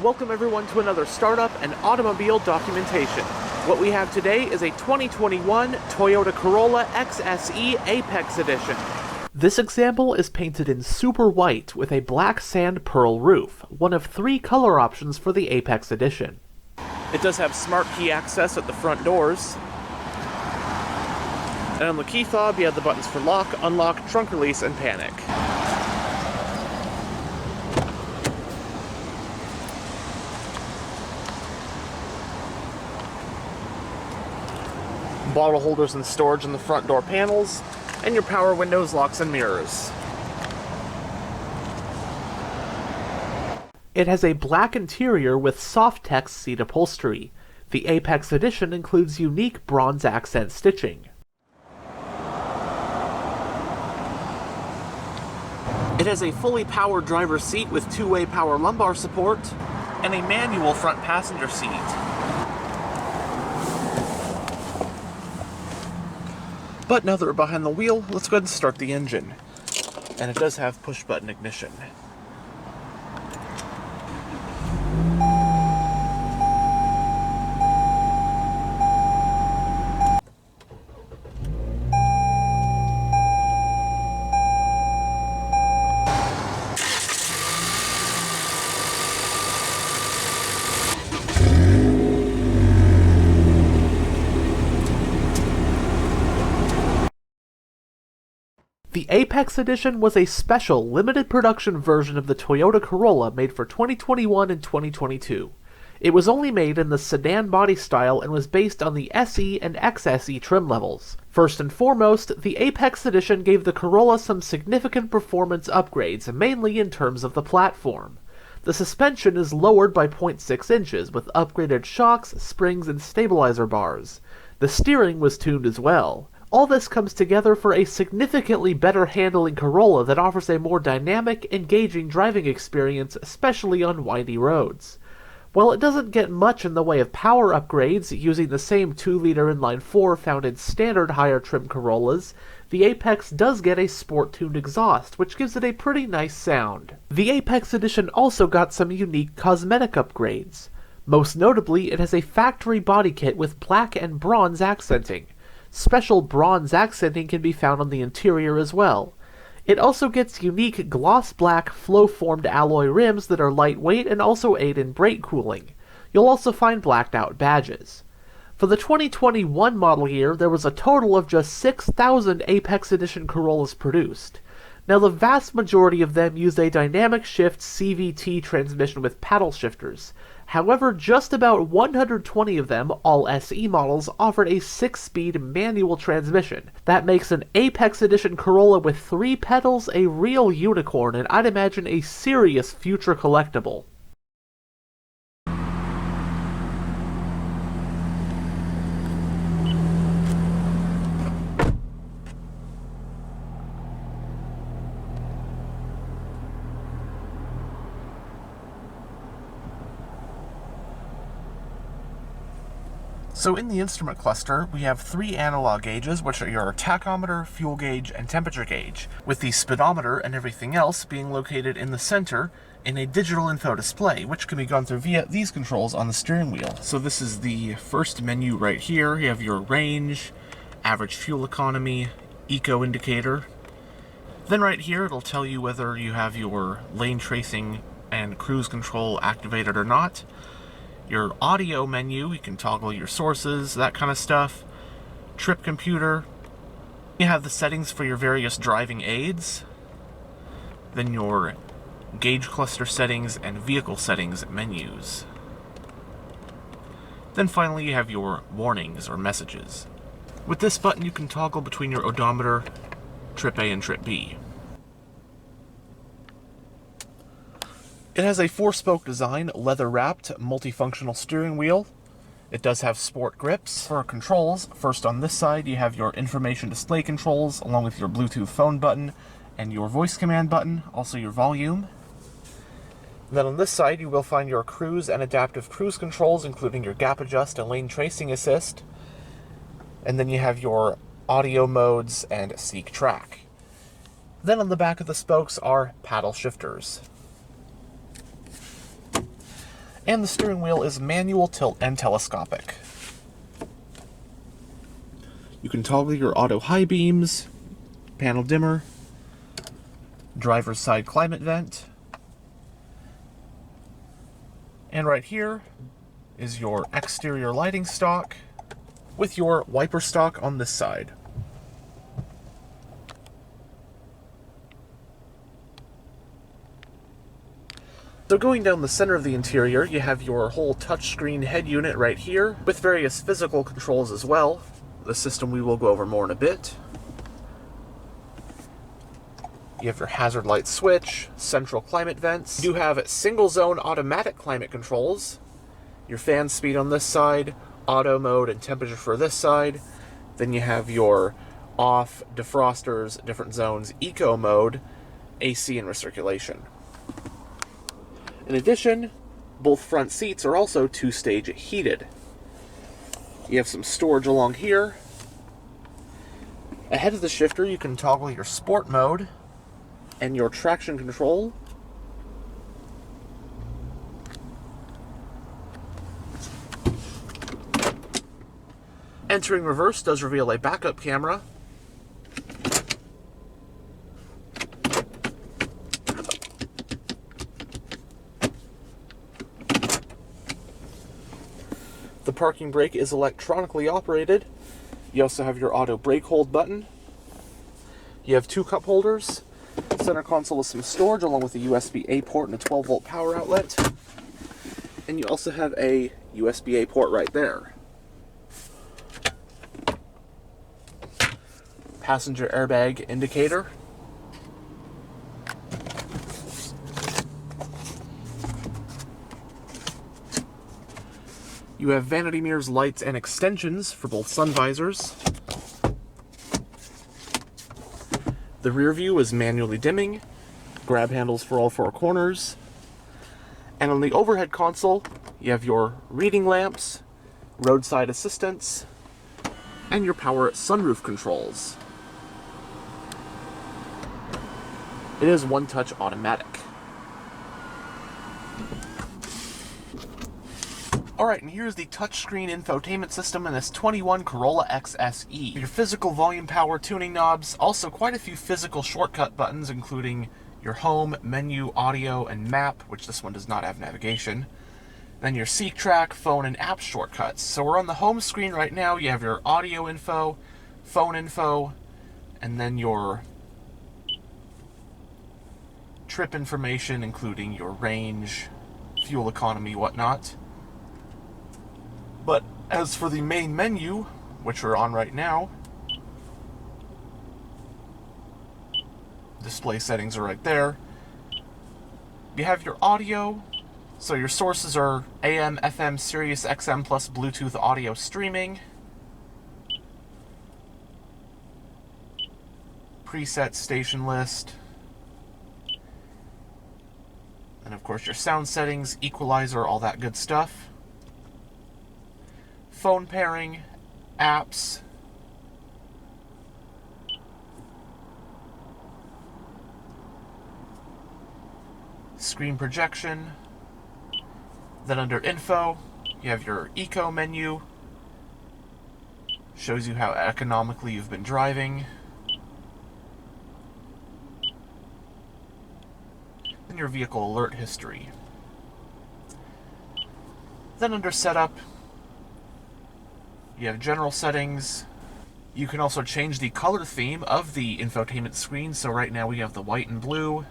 Welcome everyone to another startup and automobile documentation. What we have today is a 2021 Toyota Corolla XSE Apex Edition. This example is painted in super white with a black sand pearl roof, one of 3 color options for the Apex Edition. It does have smart key access at the front doors. And on the key fob you have the buttons for lock, unlock, trunk release, and panic. Bottle holders and storage in the front door panels, and your power windows, locks, and mirrors. It has a black interior with soft text seat upholstery. The Apex Edition includes unique bronze accent stitching. It has a fully powered driver's seat with 2-way power lumbar support, and a manual front passenger seat. But now that we're behind the wheel, let's go ahead and start the engine. And it does have push-button ignition. The Apex Edition was a special, limited production version of the Toyota Corolla made for 2021 and 2022. It was only made in the sedan body style and was based on the SE and XSE trim levels. First and foremost, the Apex Edition gave the Corolla some significant performance upgrades, mainly in terms of the platform. The suspension is lowered by 0.6 inches with upgraded shocks, springs, and stabilizer bars. The steering was tuned as well. All this comes together for a significantly better handling Corolla that offers a more dynamic, engaging driving experience, especially on windy roads. While it doesn't get much in the way of power upgrades, using the same 2-liter inline-4 found in standard higher trim Corollas, the Apex does get a sport-tuned exhaust, which gives it a pretty nice sound. The Apex Edition also got some unique cosmetic upgrades. Most notably, it has a factory body kit with black and bronze accenting. Special bronze accenting can be found on the interior as well. It also gets unique gloss black flow-formed alloy rims that are lightweight and also aid in brake cooling. You'll also find blacked out badges. For the 2021 model year, there was a total of just 6,000 Apex Edition Corollas produced. Now the vast majority of them use a dynamic shift CVT transmission with paddle shifters. However, just about 120 of them, all SE models, offered a 6-speed manual transmission. That makes an Apex Edition Corolla with 3 pedals a real unicorn, and I'd imagine a serious future collectible. So in the instrument cluster, we have 3 analog gauges, which are your tachometer, fuel gauge, and temperature gauge, with the speedometer and everything else being located in the center in a digital info display, which can be gone through via these controls on the steering wheel. So this is the first menu right here. You have your range, average fuel economy, eco indicator. Then right here, it'll tell you whether you have your lane tracing and cruise control activated or not. Your audio menu, you can toggle your sources, that kind of stuff. Trip computer. You have the settings for your various driving aids. Then your gauge cluster settings and vehicle settings menus. Then finally you have your warnings or messages. With this button you can toggle between your odometer, trip A and trip B. It has a 4-spoke design, leather-wrapped, multifunctional steering wheel. It does have sport grips. For controls, first on this side you have your information display controls, along with your Bluetooth phone button and your voice command button, also your volume. And then on this side you will find your cruise and adaptive cruise controls, including your gap adjust and lane tracing assist. And then you have your audio modes and seek track. Then on the back of the spokes are paddle shifters. And the steering wheel is manual, tilt, and telescopic. You can toggle your auto high beams, panel dimmer, driver's side climate vent, and right here is your exterior lighting stock with your wiper stock on this side. So going down the center of the interior, you have your whole touchscreen head unit right here, with various physical controls as well. The system we will go over more in a bit. You have your hazard light switch, central climate vents. You have single zone automatic climate controls, your fan speed on this side, auto mode and temperature for this side. Then you have your off, defrosters, different zones, eco mode, AC and recirculation. In addition, both front seats are also two-stage heated. You have some storage along here. Ahead of the shifter, you can toggle your sport mode and your traction control. Entering reverse does reveal a backup camera. The parking brake is electronically operated. You also have your auto brake hold button. You have two cup holders. Center console with some storage along with a USB-A port and a 12-volt power outlet. And you also have a USB-A port right there. Passenger airbag indicator. You have vanity mirrors, lights, and extensions for both sun visors. The rear view is manually dimming, grab handles for all four corners. And on the overhead console, you have your reading lamps, roadside assistance, and your power sunroof controls. It is one-touch automatic. Alright, and here's the touchscreen infotainment system in this 21 Corolla XSE. Your physical volume power tuning knobs, also quite a few physical shortcut buttons, including your home, menu, audio, and map, which this one does not have navigation. Then your seek track, phone, and app shortcuts. So we're on the home screen right now. You have your audio info, phone info, and then your trip information, including your range, fuel economy, whatnot. But as for the main menu, which we're on right now, display settings are right there. You have your audio, so your sources are AM, FM, Sirius XM plus Bluetooth audio streaming. Preset station list. And of course your sound settings, equalizer, all that good stuff. Phone pairing, apps, screen projection. Then under info, you have your eco menu, shows you how economically you've been driving. Then your vehicle alert history. Then under setup, you have general settings. You can also change the color theme of the infotainment screen. So right now we have the white and blue,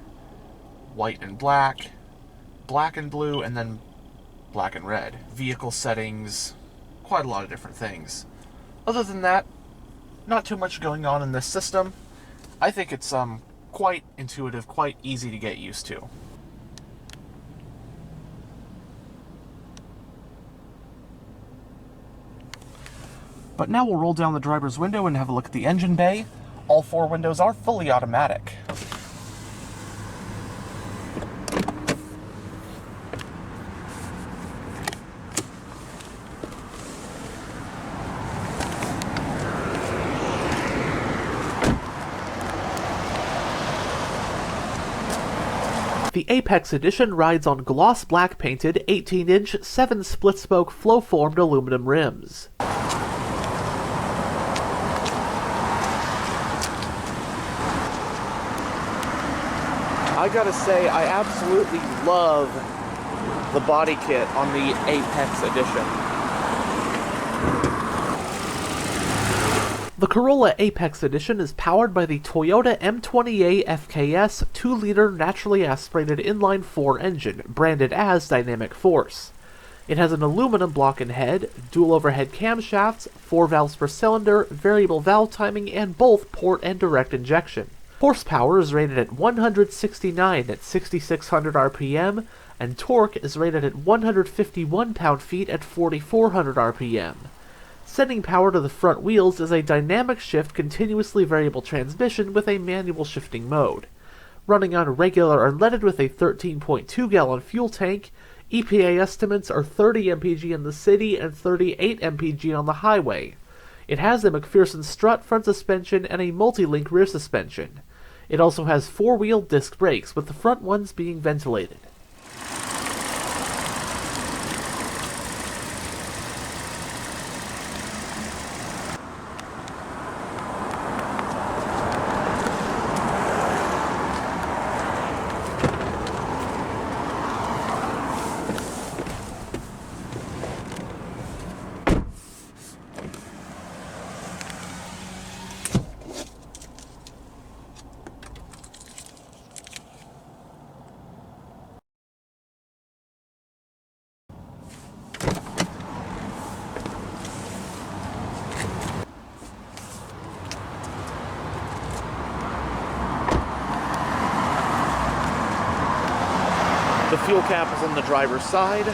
white and black, black and blue, and then black and red. Vehicle settings, quite a lot of different things. Other than that, not too much going on in this system. I think it's quite intuitive, quite easy to get used to. But now we'll roll down the driver's window and have a look at the engine bay. All four windows are fully automatic. The Apex Edition rides on gloss black painted 18-inch 7 split-spoke flow-formed aluminum rims. I gotta say, I absolutely love the body kit on the Apex Edition. The Corolla Apex Edition is powered by the Toyota M20A FKS 2-liter naturally aspirated inline-4 engine, branded as Dynamic Force. It has an aluminum block and head, dual overhead camshafts, 4 valves per cylinder, variable valve timing, and both port and direct injection. Horsepower is rated at 169 at 6,600 RPM, and torque is rated at 151 pound-feet at 4,400 RPM. Sending power to the front wheels is a dynamic shift continuously variable transmission with a manual shifting mode. Running on regular unleaded with a 13.2-gallon fuel tank, EPA estimates are 30 mpg in the city and 38 mpg on the highway. It has a McPherson strut front suspension and a multi-link rear suspension. It also has 4-wheel disc brakes, with the front ones being ventilated. The fuel cap is on the driver's side.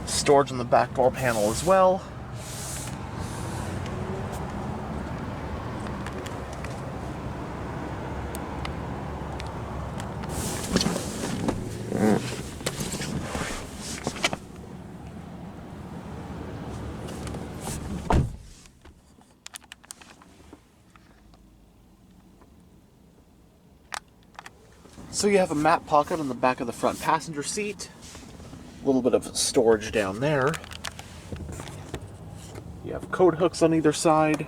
Storage on the back door panel as well. So you have a map pocket on the back of the front passenger seat, a little bit of storage down there. You have coat hooks on either side.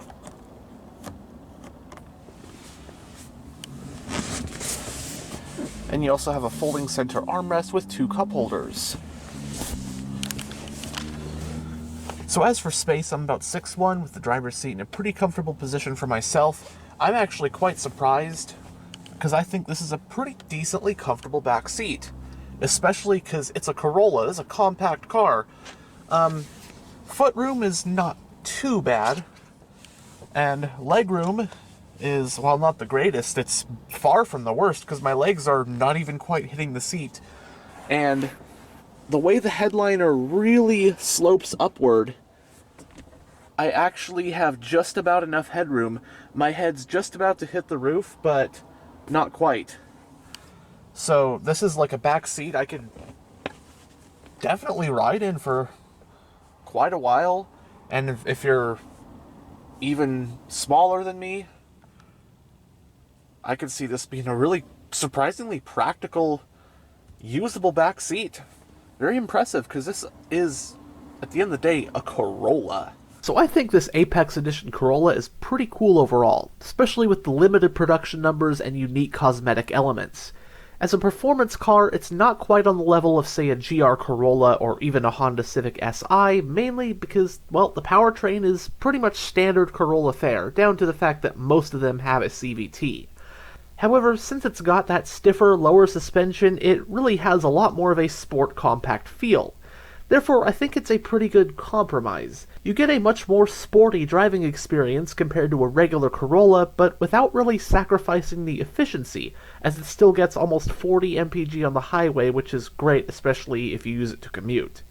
And you also have a folding center armrest with 2 cup holders. So as for space, I'm about 6'1", with the driver's seat in a pretty comfortable position for myself. I'm actually quite surprised, because I think this is a pretty decently comfortable back seat, especially because it's a Corolla. It's a compact car. Footroom is not too bad, and legroom is, while not the greatest, it's far from the worst, because my legs are not even quite hitting the seat. And the way the headliner really slopes upward, I actually have just about enough headroom. My head's just about to hit the roof, but not quite. So this is like a back seat I could definitely ride in for quite a while. And if you're even smaller than me, I could see this being a really surprisingly practical, usable back seat. Very impressive, because this is, at the end of the day, a Corolla. So I think this Apex Edition Corolla is pretty cool overall, especially with the limited production numbers and unique cosmetic elements. As a performance car, it's not quite on the level of, say, a GR Corolla or even a Honda Civic Si, mainly because, well, the powertrain is pretty much standard Corolla fare, down to the fact that most of them have a CVT. However, since it's got that stiffer, lower suspension, it really has a lot more of a sport compact feel. Therefore, I think it's a pretty good compromise. You get a much more sporty driving experience compared to a regular Corolla, but without really sacrificing the efficiency, as it still gets almost 40 mpg on the highway, which is great, especially if you use it to commute.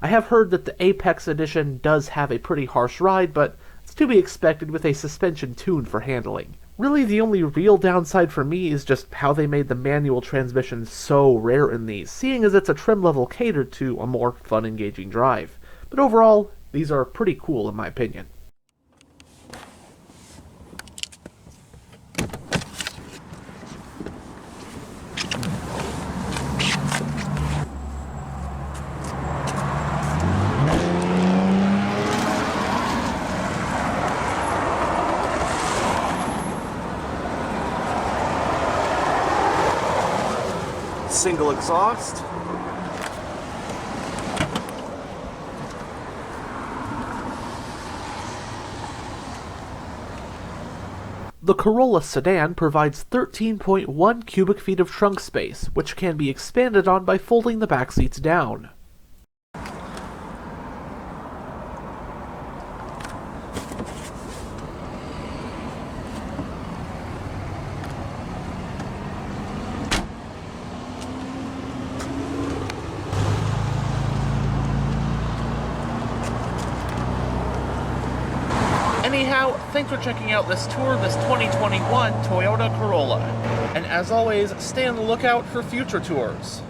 I have heard that the Apex Edition does have a pretty harsh ride, but it's to be expected with a suspension tuned for handling. Really, the only real downside for me is just how they made the manual transmission so rare in these, seeing as it's a trim level catered to a more fun, engaging drive. But overall, these are pretty cool in my opinion. single exhaust. The Corolla sedan provides 13.1 cubic feet of trunk space, which can be expanded on by folding the back seats down. Anyhow, thanks for checking out this tour of this 2021 Toyota Corolla. And as always, stay on the lookout for future tours.